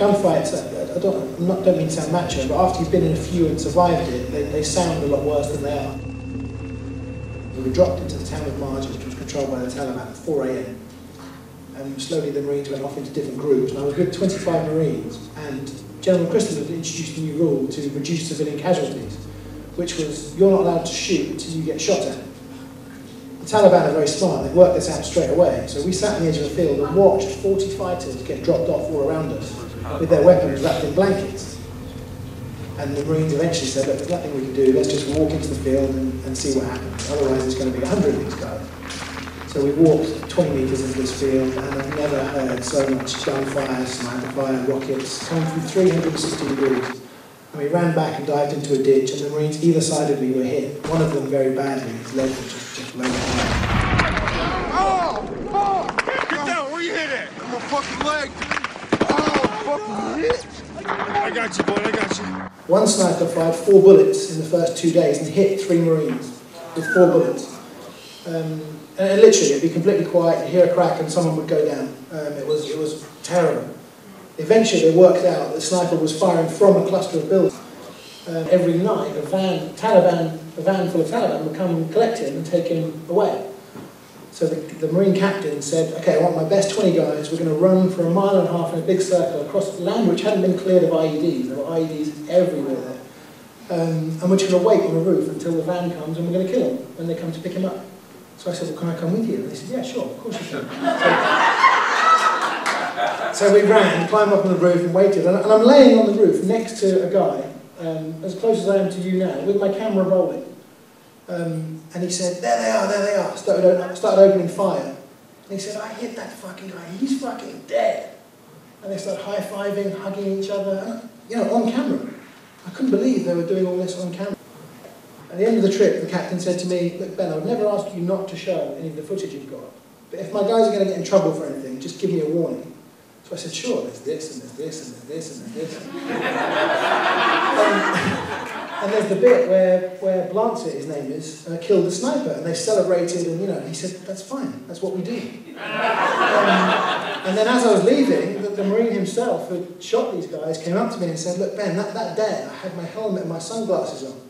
gunfights, I don't mean to sound macho, but after you've been in a few and survived it, they sound a lot worse than they are. We were dropped into the town of Marj, which was controlled by the Taliban at 4 AM. And slowly the Marines went off into different groups. And I was with 25 Marines, and General McChrystal had introduced a new rule to reduce civilian casualties, which was you're not allowed to shoot until you get shot at. The Taliban are very smart, they worked this out straight away. So we sat on the edge of the field and watched 40 fighters get dropped off all around us with their weapons wrapped in blankets. And the Marines eventually said, look, there's nothing we can do, let's just walk into the field and see what happens. Otherwise there's going to be 100 of these guys. So we walked 20 metres into this field, and I've never heard so much gunfire, sniper fire, rockets coming from 360 degrees. And we ran back and dived into a ditch, and the Marines either side of me were hit. One of them very badly, his leg was just blown away. Oh! Get down, where you hit at? My fucking leg. Oh, fucking hit. I got you, boy, I got you. One sniper fired 4 bullets in the first 2 days and hit 3 Marines with 4 bullets. And literally, it'd be completely quiet, you'd hear a crack and someone would go down. It was terrible. Eventually they worked out that the sniper was firing from a cluster of buildings. Every night a van full of Taliban would come and collect him and take him away. So the Marine captain said, okay, I want my best 20 guys, we're going to run for 1.5 miles in a big circle across land which hadn't been cleared of IEDs. There were IEDs everywhere there. And we're just going to wait on the roof until the van comes and we're going to kill him when they come to pick him up. So I said, well, can I come with you? And they said, yeah, sure, of course you can. So we ran, climbed up on the roof and waited. And I'm laying on the roof next to a guy, as close as I am to you now, with my camera rolling. And he said, there they are. Started opening fire. And he said, I hit that fucking guy, he's fucking dead. And they started high-fiving, hugging each other, on camera. I couldn't believe they were doing all this on camera. At the end of the trip, the captain said to me, look, Ben, I would never ask you not to show any of the footage you've got. But if my guys are going to get in trouble for anything, just give me a warning. So I said, sure, there's this, and there's this, and there's this, and there's this. And there's the bit where Blancet, his name is, killed the sniper, and they celebrated, and he said, that's fine, that's what we do. And then as I was leaving, the Marine himself who shot these guys came up to me and said, look, Ben, that day I had my helmet and my sunglasses on.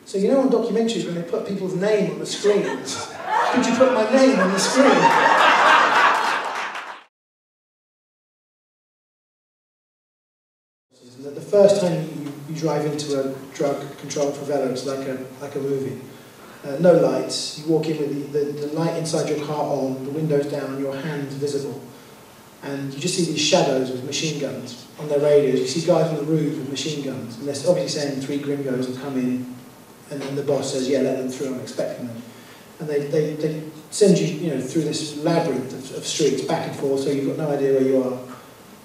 So on documentaries when they put people's name on the screens, could you put my name on the screen? The first time you drive into a drug-controlled favela, it's like a movie. No lights, you walk in with the light inside your car on, the windows down, your hands visible. And you just see these shadows with machine guns on their radios. You see guys on the roof with machine guns. And they're obviously saying 3 gringos will come in. And then the boss says, yeah, let them through, I'm expecting them. And they send you, through this labyrinth of streets, back and forth, so you've got no idea where you are.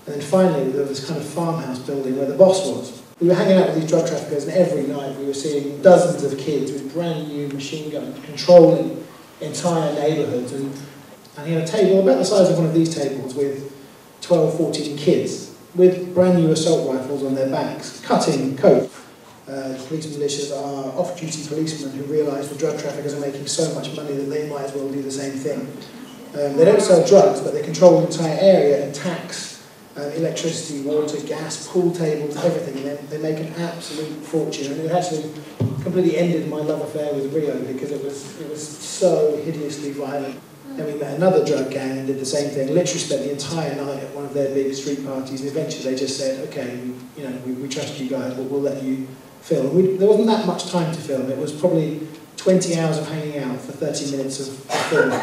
And then finally, there was this kind of farmhouse building where the boss was. We were hanging out with these drug traffickers, and every night we were seeing dozens of kids with brand new machine guns controlling entire neighbourhoods. And he had a table about the size of one of these tables with 12, 14 kids with brand new assault rifles on their backs, cutting coke. Police militias are off-duty policemen who realise the drug traffickers are making so much money that they might as well do the same thing. They don't sell drugs, but they control the entire area and tax electricity, water, gas, pool tables, everything. And they make an absolute fortune. And it actually completely ended my love affair with Rio because it was so hideously violent. Then we met another drug gang and did the same thing. Literally spent the entire night at one of their big street parties. And eventually they just said, okay, we trust you guys, but we'll let you film. There wasn't that much time to film. It was probably 20 hours of hanging out for 30 minutes of film.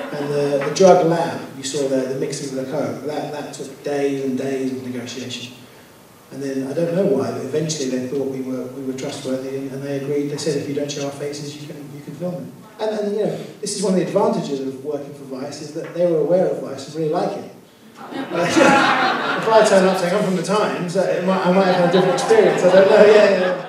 And the drug lab, you saw there, the mixing of the coke, that took days and days of negotiation. And then, I don't know why, but eventually they thought we were trustworthy and they agreed. They said, if you don't show our faces, you can film it. And this is one of the advantages of working for Vice, is that they were aware of Vice and really like it. If I turn up saying I'm from the Times, I might have had a different experience. I don't know. Yeah.